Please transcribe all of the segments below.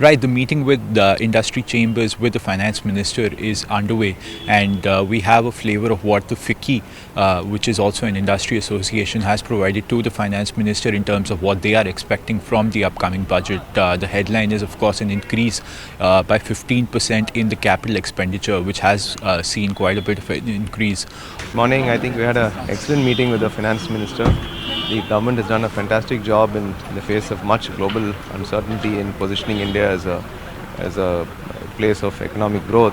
Right, the meeting with the industry chambers with the finance minister is underway, and we have a flavor of what the FICCI, which is also an industry association, has provided to the finance minister in terms of what they are expecting from the upcoming budget. The headline is, of course, an increase by 15% in the capital expenditure, which has seen quite a bit of an increase. Morning, I think we had an excellent meeting with the finance minister. The government has done a fantastic job in the face of much global uncertainty in positioning India as a place of economic growth.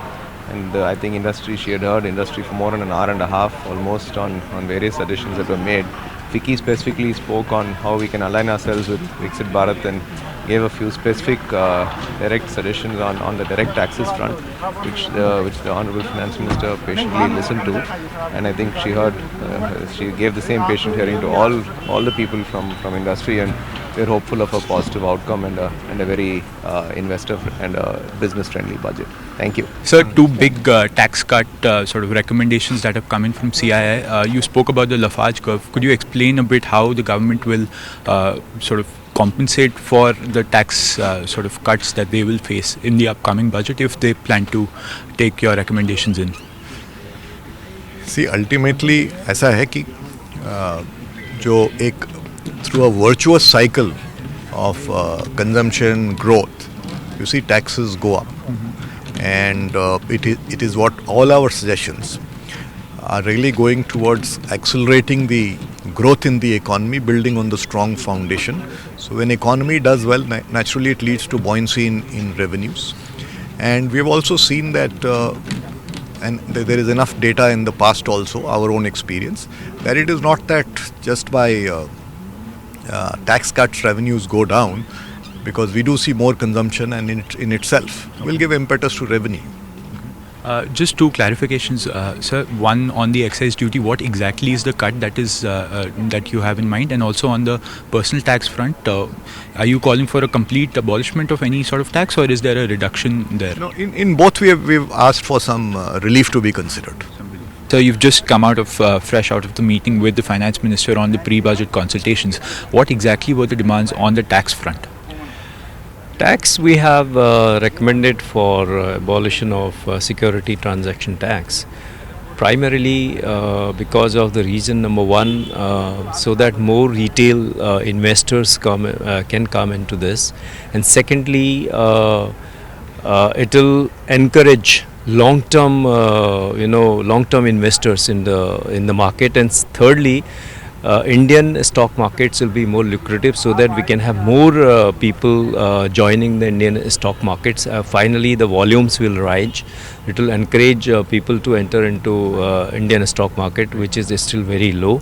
And I think she had heard industry for more than an hour and a half almost on various suggestions that were made. FICCI specifically spoke on how we can align ourselves with Viksit Bharat and gave a few specific direct suggestions on the direct taxes front, which the Honourable Finance Minister patiently listened to, and I think she gave the same patient hearing to all the people from industry, and we're hopeful of a positive outcome and a very investor and business friendly budget. Thank you. Sir, two big tax cut sort of recommendations that have come in from CII. You spoke about the Lafarge curve. Could you explain a bit how the government will sort of compensate for the tax sort of cuts that they will face in the upcoming budget if they plan to take your recommendations in? See, ultimately ऐसा है कि जो एक through a virtuous cycle of consumption growth, you see taxes go up, and it is what all our suggestions are really going towards accelerating the growth in the economy, building on the strong foundation. So when economy does well, naturally it leads to buoyancy in revenues. And we have also seen that, and there is enough data in the past also, our own experience, that it is not that just by tax cuts revenues go down, because we do see more consumption, and in itself will give impetus to revenue. Just two clarifications, sir. One on the excise duty, what exactly is the cut that is that you have in mind, and also on the personal tax front, are you calling for a complete abolishment of any sort of tax, or is there a reduction there? No, in both we've asked for some relief to be considered. So you've just come out of fresh out of the meeting with the finance minister on the pre-budget consultations. What exactly were the demands on the tax front? Tax, we have recommended for abolition of Securities Transaction Tax, primarily because of the reason number one, so that more retail investors can come into this, and secondly, it will encourage long-term investors in the market, and thirdly, Indian stock markets will be more lucrative, so that we can have more people joining the Indian stock markets. Finally, the volumes will rise. It will encourage people to enter into Indian stock market, which is still very low.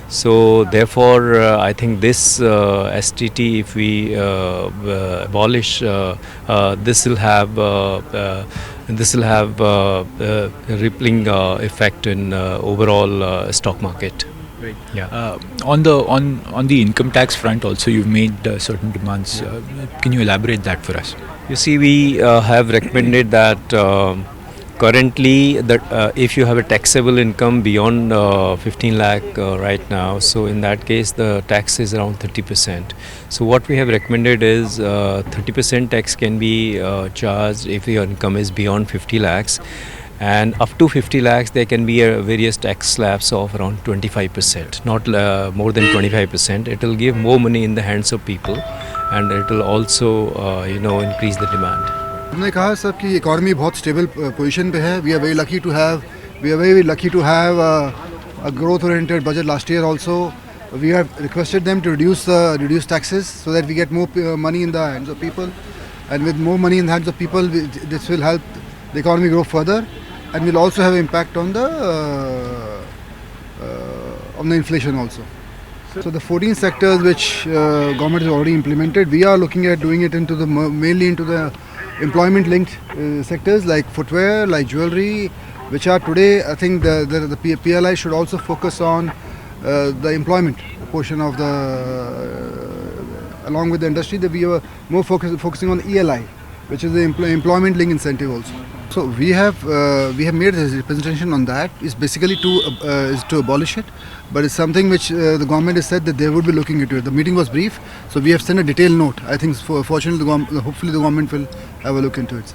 So therefore, I think this STT, if we abolish, this will have a rippling effect in overall stock market. Right. Yeah. On the income tax front, also you've made certain demands. Can you elaborate that for us? You see, we have recommended that currently that if you have a taxable income beyond 15 lakh right now, so in that case the tax is around 30%. So what we have recommended is 30% tax can be charged if your income is beyond 50 lakhs. And up to 50 lakhs, there can be various tax slabs of around 25%, not more than 25%. It will give more money in the hands of people, and it will also, increase the demand. हमने कहा सब कि economy बहुत stable position पे है. We are very lucky to have a growth oriented budget last year also. We have requested them to reduce taxes so that we get more money in the hands of people, and with more money in the hands of people, this will help the economy grow further, and will also have impact on the inflation also. So the 14 sectors which government has already implemented, we are looking at doing it mainly into the employment linked sectors like footwear, like jewelry, which are today, I think the PLI should also focus on the employment portion of along with the industry, that we are more focusing on ELI, which is the employment link incentive also. So we have made a representation on that. It's basically to abolish it, but it's something which the government has said that they would be looking into it. The meeting was brief, so we have sent a detailed note. I think fortunately, hopefully the government will have a look into it.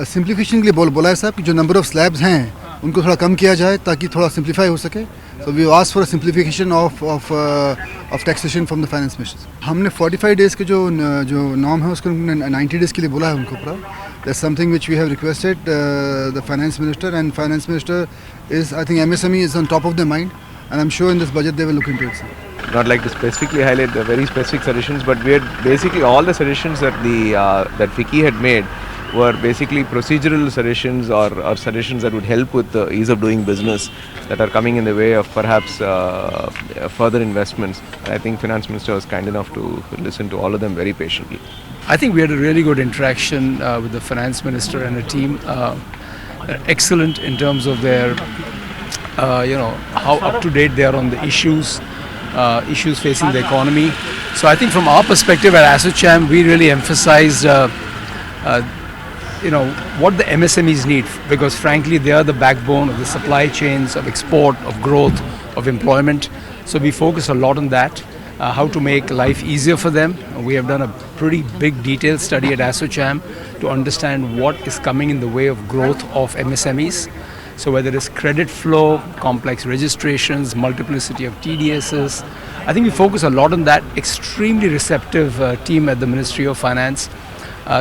Simplification के लिए बोला है साहब कि जो number of slabs हैं उनको थोड़ा कम किया जाए ताकि थोड़ा simplify हो सके. So we asked for a simplification of taxation from the finance minister. हमने 45 days के जो norm है उसको 90 days के लिए बोला है उनको पूरा. That's something which we have requested the finance minister, and finance minister is, I think MSME is on top of their mind, and I'm sure in this budget they will look into it. Sir. Not like to specifically highlight the very specific suggestions, but we had basically all the suggestions that that FICCI had made were basically procedural suggestions or suggestions that would help with the ease of doing business that are coming in the way of perhaps further investments. I think Finance Minister was kind enough to listen to all of them very patiently. I think we had a really good interaction with the Finance Minister and the team. Excellent in terms of their, how up to date they are on the issues facing the economy. So I think from our perspective at ASSOCHAM, we really emphasized what the MSMEs need, because frankly they are the backbone of the supply chains, of export, of growth, of employment. So we focus a lot on that, how to make life easier for them. We have done a pretty big detailed study at ASSOCHAM to understand what is coming in the way of growth of MSMEs. So whether it's credit flow, complex registrations, multiplicity of TDSs, I think we focus a lot on that. Extremely receptive team at the Ministry of Finance.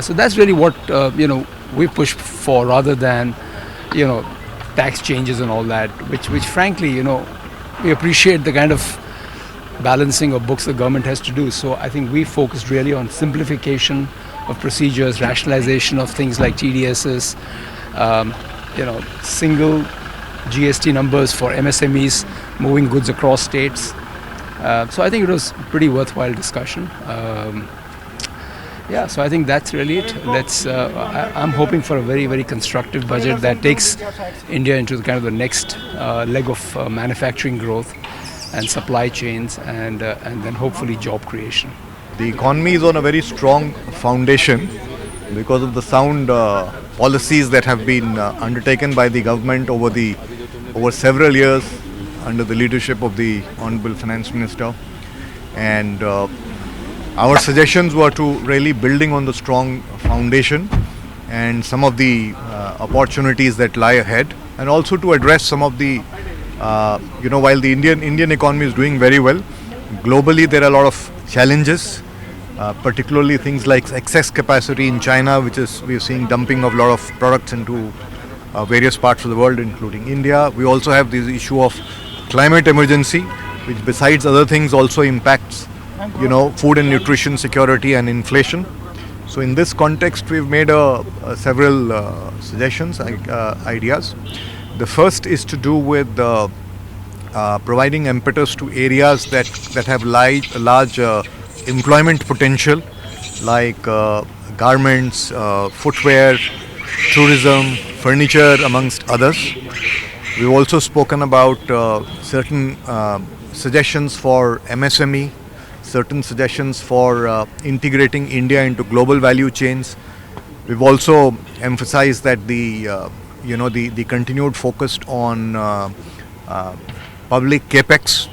So that's really what we push for, rather than tax changes and all that, which frankly we appreciate the kind of balancing of books the government has to do. So I think we focused really on simplification of procedures, rationalization of things like TDSs, single GST numbers for MSMEs moving goods across states. So I think it was a pretty worthwhile discussion. So I think that's really it. I'm hoping for a very, very constructive budget that takes India into the next leg of manufacturing growth and supply chains, and then hopefully job creation. The economy is on a very strong foundation because of the sound policies that have been undertaken by the government over several years under the leadership of the Honorable Finance Minister. And our suggestions were to really building on the strong foundation and some of the opportunities that lie ahead, and also to address some of the while the Indian economy is doing very well, globally there are a lot of challenges, particularly things like excess capacity in China, which is we are seeing dumping of a lot of products into various parts of the world, including India. We also have this issue of climate emergency, which besides other things also impacts food and nutrition security and inflation. So in this context, we've made several suggestions, ideas. The first is to do with providing impetus to areas that have large employment potential, like garments, footwear, tourism, furniture, amongst others. We've also spoken about certain suggestions for MSME, certain suggestions for integrating India into global value chains. We've also emphasized that the continued focus on public capex,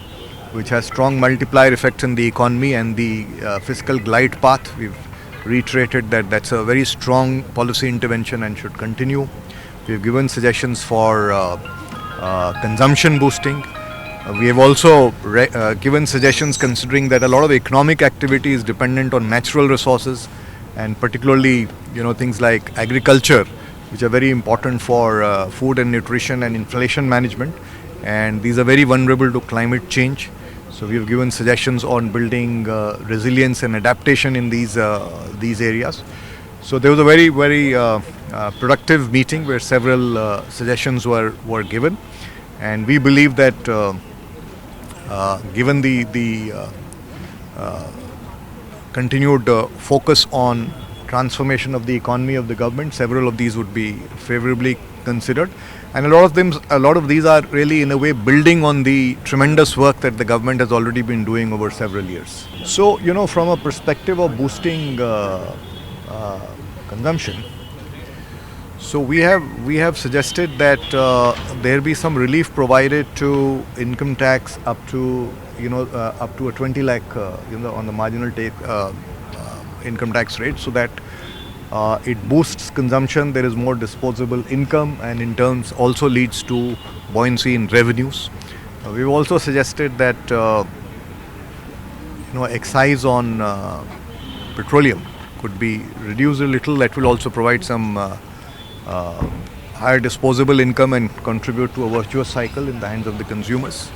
which has strong multiplier effects in the economy, and the fiscal glide path. We've reiterated that that's a very strong policy intervention and should continue. We've given suggestions for consumption boosting. We have also given suggestions considering that a lot of economic activity is dependent on natural resources, and particularly things like agriculture, which are very important for food and nutrition and inflation management, and these are very vulnerable to climate change. So we have given suggestions on building resilience and adaptation in these areas. So there was a very, very productive meeting where several suggestions were given, and we believe that given the continued focus on transformation of the economy of the government, several of these would be favorably considered, and a lot of these are really in a way building on the tremendous work that the government has already been doing over several years. So from a perspective of boosting consumption, So we have suggested that there be some relief provided to income tax up to up to a 20 lakh on the marginal income tax rate, so that it boosts consumption. There is more disposable income, and in turns also leads to buoyancy in revenues. We've also suggested that excise on petroleum could be reduced a little. That will also provide some higher disposable income and contribute to a virtuous cycle in the hands of the consumers.